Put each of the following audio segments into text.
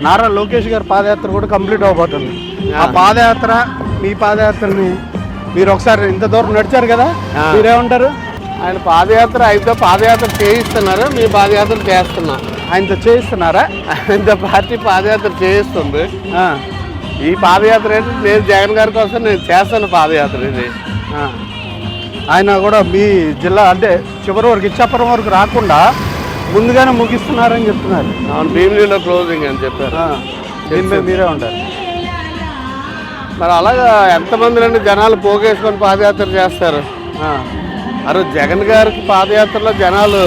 నారా లోకేష్ గారి పాదయాత్ర కూడా కంప్లీట్ అవబోతుంది. ఆ పాదయాత్ర మీ పాదయాత్రని మీరు ఒకసారి ఇంత దూరం నడిచారు కదా, మీరేమంటారు? ఆయన పాదయాత్ర ఆయనతో పాదయాత్ర చేయిస్తున్నారు, మీ పాదయాత్ర చేస్తున్నా. ఆయనతో చేయిస్తున్నారా? ఆయనతో పార్టీ పాదయాత్ర చేయిస్తుంది. ఈ పాదయాత్ర అయితే నేను జగన్ గారి కోసం నేను చేస్తాను పాదయాత్ర. ఇది ఆయన కూడా మీ జిల్లా అంటే చివరి వరకు ఇచ్చాపురం వరకు రాకుండా ముందుగానే ముగిస్తున్నారని చెప్తున్నారు. అవును, భీమిలీలో క్లోజింగ్ అని చెప్పారు. మీరే ఉంటారు. మరి అలాగా ఎంతమంది జనాలు పోగేసుకొని పాదయాత్ర చేస్తారు. మరి జగన్ గారికి పాదయాత్రలో జనాలు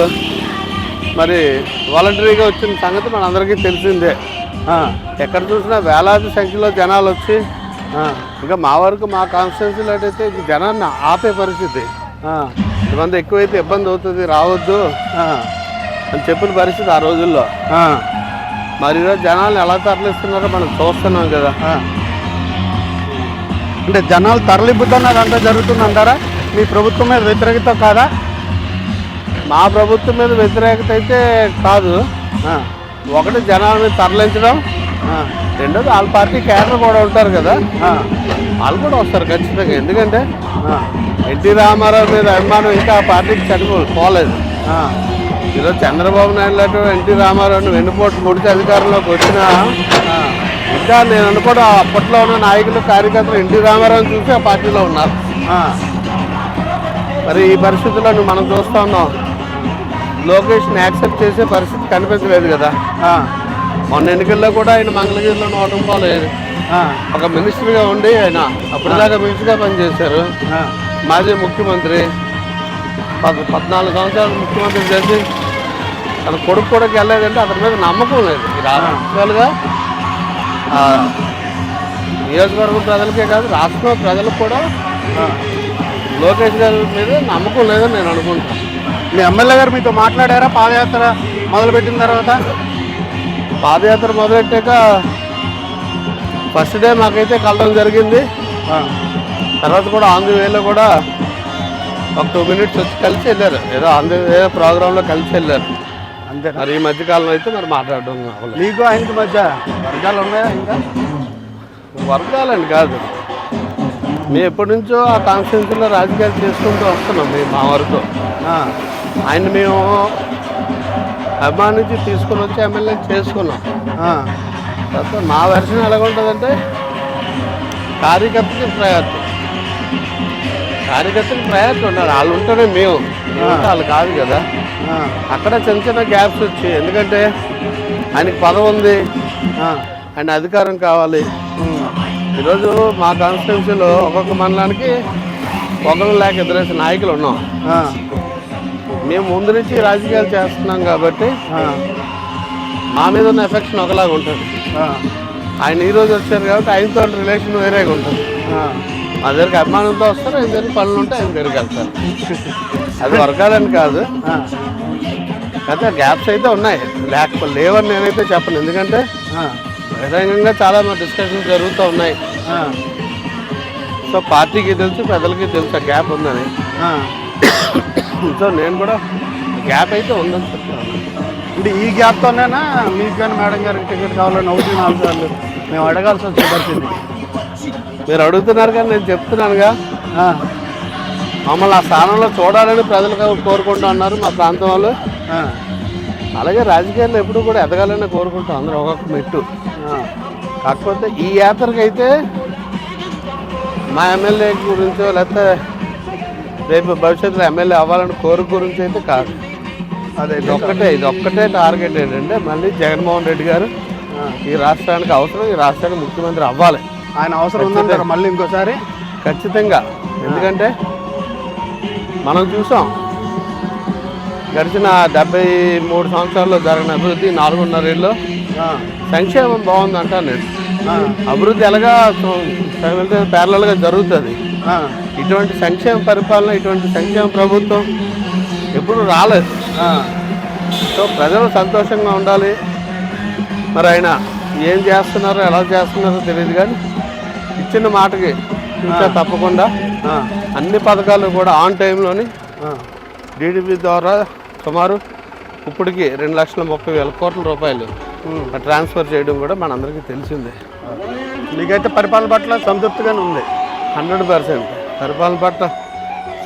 మరి వాలంటరీగా వచ్చిన సంగతి మనందరికీ తెలిసిందే. ఎక్కడ చూసినా వేలాది సంఖ్యలో జనాలు వచ్చి ఇంకా మా వరకు మా కాన్స్టిట్యున్సీలో అయితే జనాన్ని ఆపే పరిస్థితి. ఇంతమంది ఎక్కువైతే ఇబ్బంది అవుతుంది, రావద్దు అని చెప్పిన పరిస్థితి ఆ రోజుల్లో. మరి ఈరోజు జనాలను ఎలా తరలిస్తున్నారో మనం చూస్తున్నాం కదా. అంటే జనాలు తరలిపోతున్నారు అంతా జరుగుతుందంటారా? మీ ప్రభుత్వం మీద వ్యతిరేకత కాదా? మా ప్రభుత్వం మీద వ్యతిరేకత అయితే కాదు. ఒకటి జనాలను తరలించడం, రెండోది వాళ్ళ పార్టీ క్యాడర్ కూడా ఉంటారు కదా, వాళ్ళు కూడా వస్తారు ఖచ్చితంగా. ఎందుకంటే ఎన్టీ రామారావు మీద అభిమానం ఇంకా ఆ పార్టీకి పోలేదు. ఈరోజు చంద్రబాబు నాయుడు లాంటి ఎన్టీ రామారావుని వెన్నుపోటు ముడిచి అధికారంలోకి వచ్చినా ఇంకా నేను అనుకోవడం అప్పట్లో ఉన్న నాయకులు కార్యకర్తలు ఎన్టీ రామారావుని చూసి ఆ పార్టీలో ఉన్నారు. మరి ఈ పరిస్థితుల్లో మనం చూస్తూ ఉన్నాం, లోకేష్ని యాక్సెప్ట్ చేసే పరిస్థితి కనిపించలేదు కదా. మొన్న ఎన్నికల్లో కూడా ఆయన మంగళగిరిలో 100 ఒక మినిస్టర్గా ఉండి ఆయన అప్పటిదాకా మినిస్టర్గా పనిచేశారు. మాజీ ముఖ్యమంత్రి 14 సంవత్సరాలు ముఖ్యమంత్రి చేసి తన కొడుకు కూడా వెళ్ళలేదంటే అతని మీద నమ్మకం లేదు. ఈ రాష్ట్రాలుగా నియోజకవర్గం ప్రజలకే కాదు రాష్ట్ర ప్రజలకు కూడా లోకేష్ గారి మీద నమ్మకం లేదని నేను అనుకుంటాను. మీ ఎమ్మెల్యే గారు మీతో మాట్లాడారా పాదయాత్ర మొదలుపెట్టిన తర్వాత? పాదయాత్ర మొదలెట్టాక ఫస్ట్ డే మాకైతే కలవడం జరిగింది. తర్వాత కూడా ఆన్ ది వేలో కూడా ఒక 2 minutes వచ్చి కలిసి వెళ్ళారు. ఏదో ఆన్ ది వే ప్రోగ్రాంలో కలిసి వెళ్ళారు అంతే. మరి ఈ మధ్యకాలం అయితే మరి మాట్లాడడం మీకు ఆయనకి మధ్య వర్గాలు ఉన్నాయా? ఇంకా వర్గాలని కాదు, మేము ఎప్పటి నుంచో ఆ కాన్స్టిట్యున్సీలో రాజకీయాలు చేసుకుంటూ వస్తున్నాం. మేము మా వరకు ఆయన మేము అభిమానించి తీసుకుని వచ్చి ఎమ్మెల్యే చేసుకున్నాం. తర్వాత మా వెర్షన్ ఎలాగుంటుందంటే కార్యకర్తకి ప్రయారిటీ ఉన్నారు. వాళ్ళు ఉంటేనే మేము వాళ్ళు కాదు కదా. అక్కడ చిన్న చిన్న గ్యాప్స్ వచ్చి, ఎందుకంటే ఆయనకి పదవి ఉంది, ఆయన అధికారం కావాలి. ఈరోజు మా కాన్స్టిట్యున్సీలో ఒక్కొక్క మండలానికి ఒకరు లేక ఎదురేసే నాయకులు ఉన్నాం. మేము ముందు నుంచి రాజకీయాలు చేస్తున్నాం కాబట్టి మా మీద ఉన్న ఎఫెక్షన్ ఒకలాగా ఉంటుంది. ఆయన ఈరోజు వచ్చారు కాబట్టి ఆయనతో రిలేషన్ వేరేగా ఉంటుంది. మా దగ్గరికి అభిమానంతో వస్తారు, ఆయన దగ్గర పనులు ఉంటే ఆయన దగ్గరికి వెళ్తారు. అది వర్గాలని కాదు, అయితే గ్యాప్స్ అయితే ఉన్నాయి, లేవని నేనైతే చెప్పను. ఎందుకంటే బహిరంగంగా చాలా డిస్కషన్స్ జరుగుతూ ఉన్నాయి. సో పార్టీకి తెలుసు, ప్రజలకి తెలుసు ఆ గ్యాప్ ఉందని. సో నేను కూడా గ్యాప్ అయితే ఉందని చెప్తాను. అంటే ఈ గ్యాప్తోనేనా మీకు కానీ మేడం గారికి టికెట్ కావాలని 1-4 సార్లు మేము అడగాల్సి వచ్చే పరిస్థితి? మీరు అడుగుతున్నారు కానీ నేను చెప్తున్నానుగా, మమ్మల్ని ఆ స్థానంలో చూడాలని ప్రజలు కోరుకుంటూ ఉన్నారు మా ప్రాంతం వాళ్ళు. అలాగే రాజకీయాల్లో ఎప్పుడు కూడా ఎదగాలని కోరుకుంటాం అందరూ ఒక్కొక్క మెట్టు. కాకపోతే ఈ యాత్రకైతే మా ఎమ్మెల్యే గురించో లేకపోతే రేపు భవిష్యత్తులో ఎమ్మెల్యే అవ్వాలని కోరిక గురించి అయితే కాదు. అదే ఇది ఒక్కటే టార్గెట్ ఏంటంటే మళ్ళీ జగన్మోహన్ రెడ్డి గారు ఈ రాష్ట్రానికి అవసరం, ఈ రాష్ట్రానికి ముఖ్యమంత్రి అవ్వాలి. ఆయన అవసరం ఉందంటారు మళ్ళీ ఇంకోసారి? ఖచ్చితంగా. ఎందుకంటే మనం చూసాం గడిచిన 73 సంవత్సరాల్లో జరిగిన అభివృద్ధి 4.5 ఏళ్ళలో సంక్షేమం బాగుందంటా నేను. అభివృద్ధి ఎలాగా ప్యారలల్గా జరుగుతుంది. ఇటువంటి సంక్షేమ పరిపాలన, ఇటువంటి సంక్షేమ ప్రభుత్వం ఎప్పుడు రాలేదు. సో ప్రజలు సంతోషంగా ఉండాలి. మరి ఆయన ఏం చేస్తున్నారో ఎలా చేస్తున్నారో తెలియదు కానీ ఇచ్చిన మాటకి ఇంకా తప్పకుండా అన్ని పథకాలు కూడా ఆన్ టైంలోని DDP ద్వారా సుమారు ఇప్పటికి 2,30,000 కోట్ల రూపాయలు ట్రాన్స్ఫర్ చేయడం కూడా మనందరికీ తెలిసిందే. మీకైతే పరిపాలన పట్ల సంతృప్తిగానే ఉంది? 100% పరిపాలన పట్ల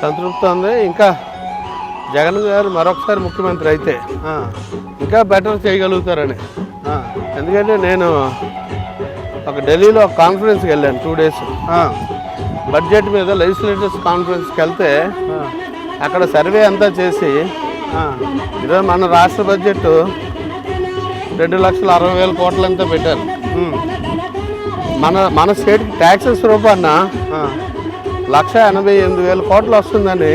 సంతృప్తి ఉంది. ఇంకా జగన్ గారు మరొకసారి ముఖ్యమంత్రి అయితే ఇంకా బెటర్ చేయగలుగుతారని. ఎందుకంటే నేను ఢిల్లీలో ఒక కాన్ఫరెన్స్కి వెళ్ళాను 2 days బడ్జెట్ మీద, లెజిస్లేటివ్స్ కాన్ఫరెన్స్కి వెళ్తే అక్కడ సర్వే అంతా చేసి ఈరోజు మన రాష్ట్ర బడ్జెట్ 2,60,000 కోట్లంతా పెట్టారు. మన స్టేట్కి ట్యాక్సెస్ రూపాన 1,88,000 కోట్లు వస్తుందని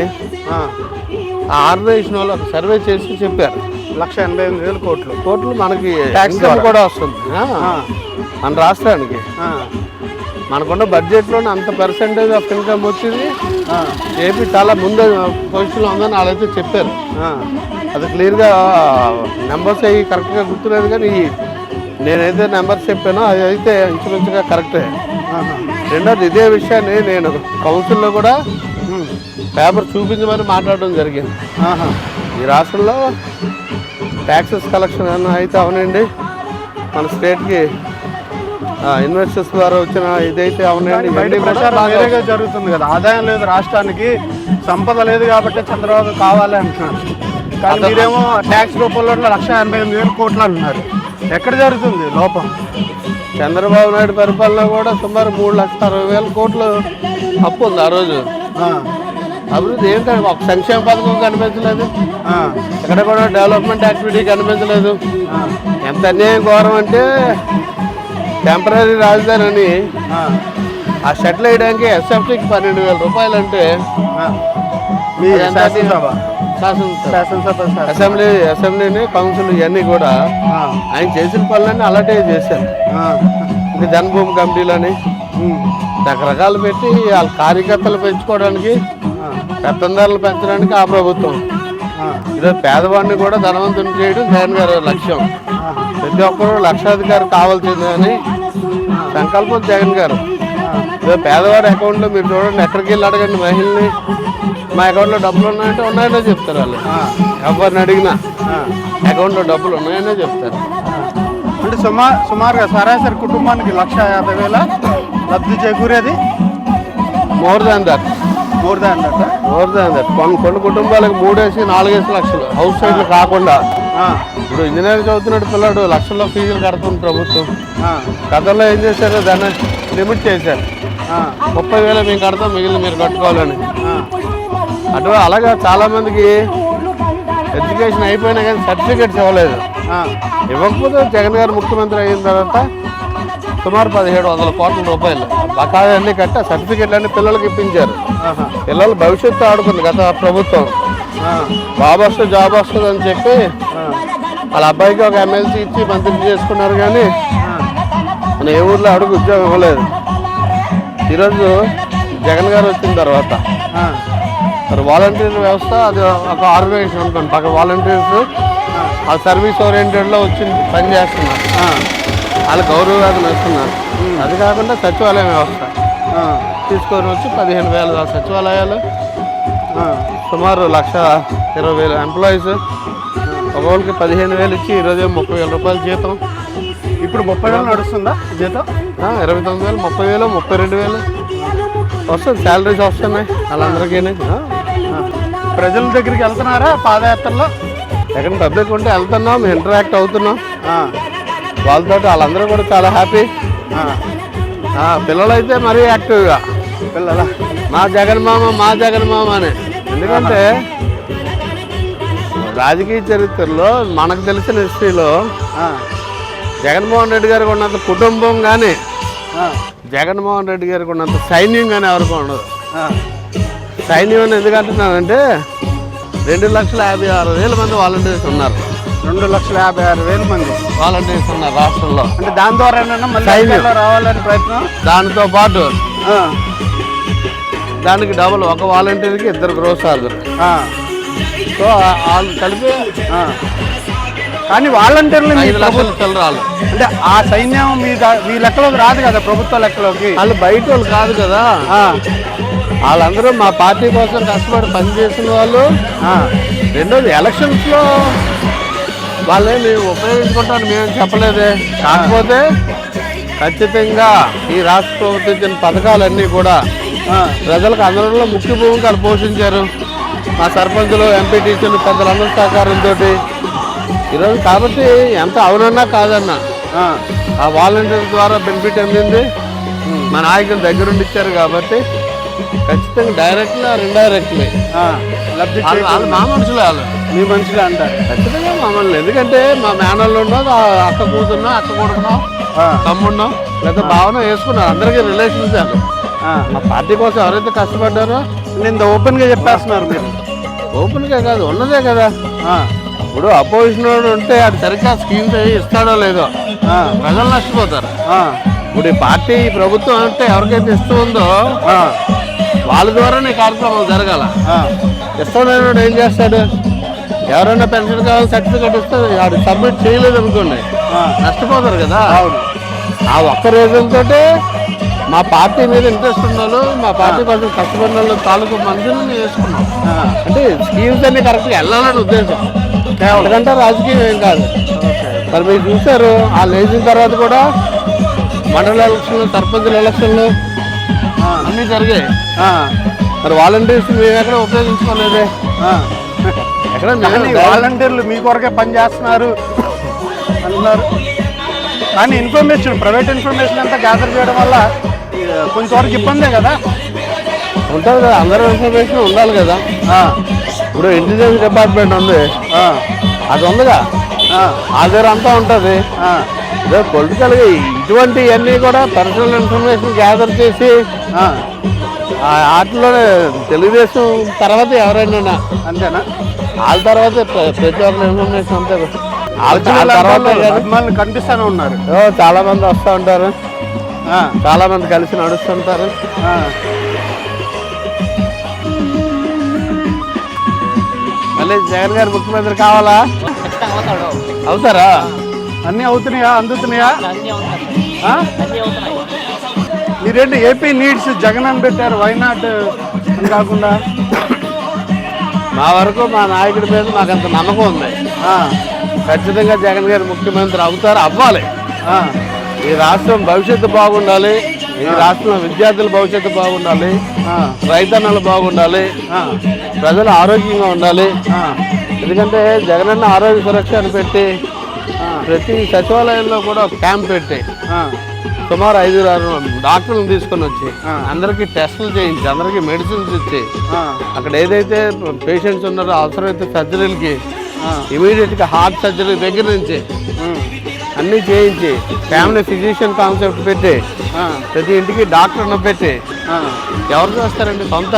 ఆ ఆర్గనైజేషన్ వాళ్ళు ఒక సర్వే చేసి చెప్పారు. 1,88,000 కోట్లు మనకి ట్యాక్స్ కూడా వస్తుంది మన రాష్ట్రానికి. మనకున్న బడ్జెట్లోనే అంత పర్సెంటేజ్ ఆఫ్ ఇన్కమ్ వచ్చింది. ఏపీ చాలా ముందు పొజిషన్లో ఉందని వాళ్ళైతే చెప్పారు. అది క్లియర్గా నెంబర్స్ అవి కరెక్ట్గా గుర్తులేదు, కానీ నేనైతే నెంబర్స్ చెప్పానో అది అయితే ఇంచుమించుగా కరెక్టే. రెండోది ఇదే విషయాన్ని నేను కౌన్సిల్లో కూడా పేపర్ చూపించమని మాట్లాడడం జరిగింది. ఈ రాష్ట్రంలో ట్యాక్సెస్ కలెక్షన్ అన్న అయితే అవునండి, మన స్టేట్కి ఇన్వెస్టర్స్ ద్వారా వచ్చిన ఇదైతే అవునండి, వేరేగా జరుగుతుంది కదా. ఆదాయం లేదు రాష్ట్రానికి, సంపద లేదు కాబట్టి చంద్రబాబు కావాలి అంటున్నారు. కానీ మీరేమో ట్యాక్స్ రూపంలో 1,88,000 కోట్లు అంటున్నారు. ఎక్కడ జరుగుతుంది లోపం? చంద్రబాబు నాయుడు పరిపాలన కూడా సుమారు 3,60,000 కోట్లు అప్పు ఉంది ఆ రోజు. అభివృద్ధి ఏంటంటే ఒక సంక్షేమ పథకం కనిపించలేదు, ఎక్కడ కూడా డెవలప్మెంట్ యాక్టివిటీ కనిపించలేదు. ఎంత అన్యాయం ఘోరం అంటే టెంపరీ రాజధాని అని ఆ షెడ్లు వేయడానికి ఎస్ఎఫ్టీకి 12,000 రూపాయలు అంటే అసెంబ్లీని కౌన్సిల్ ఇవన్నీ కూడా ఆయన చేసిన పనులన్నీ అలాంటి చేశారు. ఇంకా జన్మభూమి కమిటీలని రకరకాలు పెట్టి వాళ్ళ కార్యకర్తలు పెంచుకోవడానికి, పెత్తందారులు పెంచడానికి ఆ ప్రభుత్వం. ఈరోజు పేదవాడిని కూడా ధనవంతుని చేయడం జగన్ గారి లక్ష్యం. ప్రతి ఒక్కరూ లక్షాధికారి కావాల్సిందని సంకల్పం జగన్ గారు. ఈరోజు పేదవాడి అకౌంట్లో మీరు చూడండి, ఎక్కడికి వెళ్ళి అడగండి మహిళని, మా అకౌంట్లో డబ్బులు ఉన్నాయంటే ఉన్నాయనే చెప్తారు. వాళ్ళు ఎవరిని అడిగినా అకౌంట్లో డబ్బులు ఉన్నాయనే చెప్తారు. అంటే సుమారుగా సరాసరి కుటుంబానికి 1,50,000 లబ్ధి చేకూరేది. More than that. కొన్ని కుటుంబాలకు 3-4 లక్షలు హౌస్ సైడ్లు కాకుండా. ఇప్పుడు ఇంజనీరింగ్ చదువుతున్నాడు పిల్లాడు, లక్షల్లో ఫీజులు కడుతుంది ప్రభుత్వం. గతంలో ఏం చేశారు, దాన్ని లిమిట్ చేశారు. 30,000 మేము కడతాం, మిగిలిన మీరు కట్టుకోవాలని. అలాగా చాలామందికి ఎడ్యుకేషన్ అయిపోయినా కానీ సర్టిఫికేట్స్ ఇవ్వలేదు. ఇవ్వకపోతే జగన్ గారు ముఖ్యమంత్రి అయిన తర్వాత సుమారు 1,700 కోట్ల రూపాయలు బకాయిలన్నీ కట్టి సర్టిఫికేట్లన్నీ పిల్లలకి ఇప్పించారు. పిల్లలు భవిష్యత్తు ఆడుకుంది గత ప్రభుత్వం. బాబు వస్తుంది, జాబ్ వస్తుంది అని చెప్పి వాళ్ళ అబ్బాయికి ఒక ఎమ్మెల్సీ ఇచ్చి మంత్రి చేసుకున్నారు, కానీ మన ఏ ఊర్లో అడుగు ఉద్యోగం ఇవ్వలేదు. ఈరోజు జగన్ గారు వచ్చిన తర్వాత మరి వాలంటీర్ వ్యవస్థ అది ఒక ఆర్గనైజేషన్ అనుకోండి. పక్క వాలంటీర్స్ ఆ సర్వీస్ ఓరియంటెడ్లో వచ్చి పని చేస్తున్నారు, వాళ్ళు గౌరవవేతనం ఇస్తున్నారు. అది కాకుండా సచివాలయం వ్యవస్థ తీసుకొని వచ్చి 15,000 సచివాలయాలు, సుమారు 1,20,000 ఎంప్లాయీస్, ఒకరికి 15,000 ఇచ్చి ఈరోజు 30,000 రూపాయలు జీతం. ఇప్పుడు 30,000 నడుస్తుందా జీతం? 29,000, 30,000, 32,000 వస్తుంది, శాలరీస్ వస్తున్నాయి వాళ్ళందరికీ. ప్రజల దగ్గరికి వెళ్తున్నారా పాదయాత్రలో? ఎక్కడ పబ్లిక్ ఉంటే వెళ్తున్నాం, ఇంటరాక్ట్ అవుతున్నాం వాళ్ళతో. వాళ్ళందరూ కూడా చాలా హ్యాపీ. పిల్లలైతే మరీ యాక్టివ్గా మా జగన్ మామ అని. ఎందుకంటే రాజకీయ చరిత్రలో మనకు తెలిసిన హిస్టరీలో జగన్మోహన్ రెడ్డి గారికి ఉన్నంత కుటుంబం కానీ, జగన్మోహన్ రెడ్డి గారికి ఉన్నంత సైన్యం కానీ ఎవరికి ఉండదు. సైన్యం అని ఎందుకంటున్నానంటే 2,56,000 మంది వాలంటీర్స్ ఉన్నారు. 2,56,000 మంది వాలంటీర్స్ ఉన్నారు రాష్ట్రంలో. అంటే దాని ద్వారా రావాలని ప్రయత్నం. దానితో పాటు దానికి డబుల్, ఒక వాలంటీర్కి 2 గ్రోస్ ఆర్డర్. సో వాళ్ళు కలిపి కానీ వాలంటీర్లు 5 లక్షల చిల్లరాలు. అంటే ఆ సైన్యం మీ లెక్కలోకి రాదు కదా, ప్రభుత్వ లెక్కలోకి. వాళ్ళు బయట వాళ్ళు కాదు కదా, వాళ్ళందరూ మా పార్టీ కోసం కష్టపడి పనిచేసిన వాళ్ళు. రెండోది ఎలక్షన్స్లో వాళ్ళే మేము ఉపయోగించుకుంటాను మేము చెప్పలేదే. కాకపోతే ఖచ్చితంగా ఈ రాష్ట్ర ప్రభుత్వం ఇచ్చిన పథకాలన్నీ కూడా ప్రజలకు అందరిలో ముఖ్య భూమికలు పోషించారు. మా సర్పంచులు, ఎంపీటీసీలు, పెద్దలందరి సహకారంతో ఈరోజు కాబట్టి ఎంత అవునన్నా కాదన్నా ఆ వాలంటీర్ ద్వారా బెనిఫిట్ అందింది. మా నాయకులు దగ్గరుండి ఇచ్చారు కాబట్టి ఖచ్చితంగా డైరెక్ట్లీ ఆర్ ఇండైరెక్ట్లీ వాళ్ళు మా మనుషులు, వాళ్ళు మీ మనుషులే అంటారు. ఖచ్చితంగా మమ్మల్ని. ఎందుకంటే మా మేనల్లో ఉన్నది అక్క కూతున్నా, అక్క కొడుకున్నాం, తమ్ముడున్నాం, లేదా భావన వేసుకున్నాం. అందరికీ రిలేషన్స్ వాళ్ళు. మా పార్టీ కోసం ఎవరైతే కష్టపడ్డారో నేను ఓపెన్గా చెప్పేస్తున్నారు మీరు. ఓపెన్గా కాదు, ఉన్నదే కదా. ఇప్పుడు అపోజిషన్ ఉంటే అది సరిగ్గా స్కీమ్స్ ఇస్తాడో లేదో ప్రజలు నష్టపోతారు. ఇప్పుడు ఈ పార్టీ, ఈ ప్రభుత్వం అంటే ఎవరికైతే ఇస్తూ ఉందో వాళ్ళ ద్వారానే కార్యక్రమాలు జరగాల. ఇష్టం ఏం చేస్తాడు? ఎవరైనా పెన్షన్ కావాలి సర్టిఫికేట్ ఇస్తే వాడు సబ్మిట్ చేయలేదు అనుకోండి, నష్టపోతారు కదా. ఆ ఒక్క రీజన్ తోటే మా పార్టీ మీద ఇంట్రెస్ట్ ఉన్న వాళ్ళు, మా పార్టీ కోసం కష్టపడిన వాళ్ళు తాలూకు మనుషులను వేసుకున్నాం. అంటే స్కీమ్స్ అన్ని కరెక్ట్గా వెళ్ళాలని ఉద్దేశం, ఎందుకంటే రాజకీయం ఏం కాదు. మరి మీరు చూసారు ఆ లేచిన తర్వాత కూడా మండల ఎలక్షన్లు, సర్పంచుల ఎలక్షన్లు అన్నీ జరిగాయి. మరి వాలంటీర్స్ మేము ఎక్కడ ఉపయోగించుకోలేదే. ఎక్కడ వాలంటీర్లు మీ కొరకే పని చేస్తున్నారు అంటున్నారు. కానీ ఇన్ఫర్మేషన్, ప్రైవేట్ ఇన్ఫర్మేషన్ అంతా గ్యాదర్ చేయడం వల్ల కొంచెంవరకు ఇబ్బందే కదా. ఉంటుంది కదా, అందరూ ఇన్ఫర్మేషన్ ఉండాలి కదా. ఇప్పుడు ఇంటెలిజెన్స్ డిపార్ట్మెంట్ ఉంది, అది ఉందిగా, ఆ దగ్గర అంతా ఉంటుంది. పొలిటికల్గా ఇటువంటివన్నీ కూడా పర్సనల్ ఇన్ఫర్మేషన్ గ్యాదర్ చేసి వాటిలోనే తెలుగుదేశం తర్వాత ఎవరైనా అంతేనా, వాళ్ళ తర్వాత ప్రతి ఒక్క ఇన్ఫర్మేషన్ అంతే. తర్వాత కనిపిస్తూనే ఉన్నారు, చాలా మంది వస్తూ ఉంటారు, చాలా మంది కలిసి నడుస్తుంటారు. మళ్ళీ జగన్ గారు ముఖ్యమంత్రి కావాలా? అవుతారా? అన్నీ అవుతున్నాయా, అందుతున్నాయా? మీరేంటి ఏపీ నీడ్స్ జగన్ అని పెట్టారు, వైనాట్ అని కాకుండా? మా వరకు మా నాయకుడి మీద మాకు అంత నమ్మకం ఉంది. ఖచ్చితంగా జగన్ గారు ముఖ్యమంత్రి అవుతారు, అవ్వాలి. ఈ రాష్ట్రం భవిష్యత్తు బాగుండాలి, ఈ రాష్ట్రంలో విద్యార్థుల భవిష్యత్తు బాగుండాలి, రైతన్నలు బాగుండాలి, ప్రజలు ఆరోగ్యంగా ఉండాలి. ఎందుకంటే జగనన్న ఆరోగ్య సురక్ష అని పెట్టి ప్రతి సచివాలయంలో కూడా ఒక క్యాంప్ పెట్టి సుమారు 5-6 డాక్టర్లను తీసుకొని వచ్చి అందరికీ టెస్టులు చేయించి, అందరికీ మెడిసిన్స్ ఇచ్చి, అక్కడ ఏదైతే పేషెంట్స్ ఉన్నారో అవసరమైతే సర్జరీలకి ఇమీడియట్గా హార్ట్ సర్జరీ దగ్గర నుంచి అన్నీ చేయించి, ఫ్యామిలీ ఫిజిషియన్ కాన్సెప్ట్ పెట్టి ప్రతి ఇంటికి డాక్టర్ను పెట్టి, ఎవరు చేస్తారండి? సొంత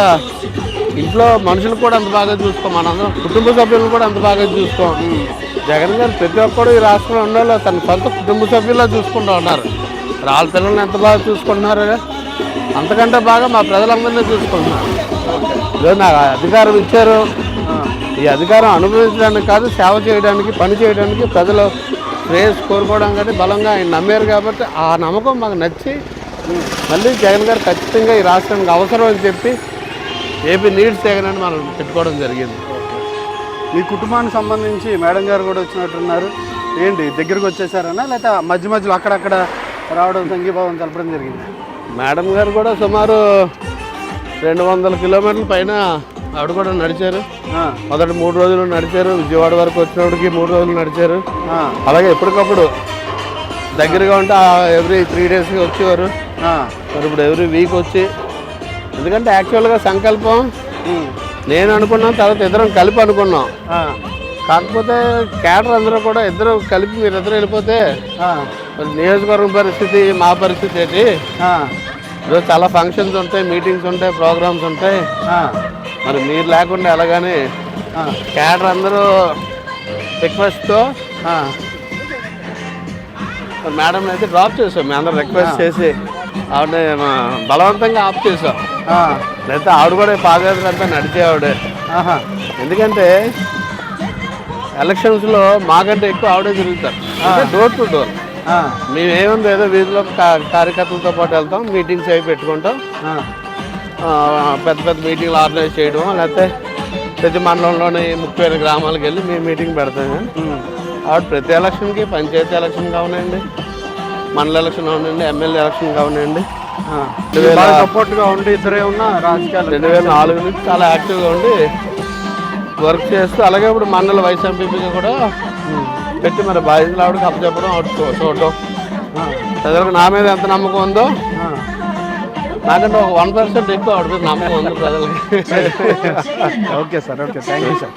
ఇంట్లో మనుషులు కూడా అంత బాగా చూసుకోం, మనందరం కుటుంబ సభ్యులను కూడా అంత బాగా చూసుకోం. జగన్ గారు ప్రతి ఒక్కరు ఈ రాష్ట్రంలో ఉండాలో తన సొంత కుటుంబ సభ్యుల్లో చూసుకుంటూ ఉన్నారు. వాళ్ళ పిల్లల్ని ఎంత బాగా చూసుకుంటున్నారు, అంతకంటే బాగా మా ప్రజలందరినీ చూసుకుంటున్నారు. నాకు అధికారం ఇచ్చారు, ఈ అధికారం అనుభవించడానికి కాదు, సేవ చేయడానికి, పని చేయడానికి, ప్రజలు శ్రేయస్ కోరుకోవడం కానీ బలంగా ఆయన నమ్మారు. కాబట్టి ఆ నమ్మకం మాకు నచ్చి మళ్ళీ జగన్ గారు ఖచ్చితంగా ఈ రాష్ట్రానికి అవసరం అని చెప్పి ఏపీ నీడ్స్ జగన్ అని మనం పెట్టుకోవడం జరిగింది. మీ కుటుంబానికి సంబంధించి మేడం గారు కూడా వచ్చినట్టున్నారు, ఏంటి దగ్గరకు వచ్చేసారన్నా లేకపోతే మధ్య మధ్యలో అక్కడక్కడ రావడం, సంఘీభావం తెలపడం జరిగింది? మేడం గారు కూడా సుమారు 200 కిలోమీటర్ల పైన ఆవిడ కూడా నడిచారు. మొదటి 3 రోజులు నడిచారు, విజయవాడ వరకు వచ్చినప్పటికి 3 రోజులు నడిచారు. అలాగే ఎప్పటికప్పుడు దగ్గరగా ఉంటే ఎవ్రీ 3 డేస్కి వచ్చేవారు. మరి ఇప్పుడు ఎవ్రీ వీక్ వచ్చి, ఎందుకంటే యాక్చువల్గా సంకల్పం నేను అనుకున్నాం, తర్వాత ఇద్దరం కలిపి అనుకున్నాం. కాకపోతే క్యాడర్ అందరూ కూడా ఇద్దరు కలిపి మీరిద్దరు వెళ్ళిపోతే మరి నియోజకవర్గం పరిస్థితి, మా పరిస్థితి ఏంటి? ఈరోజు చాలా ఫంక్షన్స్ ఉంటాయి, మీటింగ్స్ ఉంటాయి, ప్రోగ్రామ్స్ ఉంటాయి. మరి మీరు లేకుండా ఎలాగని క్యాడర్ అందరూ రిక్వెస్ట్తో మేడం అయితే డ్రాప్ చేసాం. మేము అందరూ రిక్వెస్ట్ చేసి ఆవిడ బలవంతంగా ఆఫ్ చేసాం. లేకపోతే ఆవిడ కూడా పాదయాత్ర అంతా నడిచే ఆవిడే. ఎందుకంటే ఎలక్షన్స్లో మాకంటే ఎక్కువ ఆవిడే తిరుగుతారు, అంటే డోర్ టు డోర్. మేమేముంది ఏదో వీధిలో కార్యకర్తలతో పాటు వెళ్తాం, మీటింగ్స్ అవి పెట్టుకుంటాం, పెద్ద పెద్ద మీటింగ్లు ఆర్గనైజ్ చేయడం, లేకపోతే ప్రతి మండలంలోని 30 గ్రామాలకు వెళ్ళి మేము మీటింగ్ పెడతాం. ఆవిడ ప్రతి ఎలక్షన్కి పంచాయతీ ఎలక్షన్ కావనండి, మండల ఎలక్షన్ కావనండి, ఎమ్మెల్యే ఎలక్షన్ కావనండి, సపోర్ట్గా ఉండి ఇద్దరే ఉన్న రాజకీయాలు 2004 నుంచి చాలా యాక్టివ్గా ఉండి వర్క్ చేస్తూ, అలాగే ఇప్పుడు మండల వైస్ ఎంపీపీగా కూడా పెట్టి మరి బాధ్యతలు ఆవిడకి అప్పచెప్పడం, ఆవిడ చూడటం, ప్రజలకు నా మీద ఎంత నమ్మకం ఉందో నాకంటే ఒక 1% ఎక్కువ ఆవిడ మీద నమ్మకం ఉంది ప్రజలకి. Okay sir, okay, thank you sir.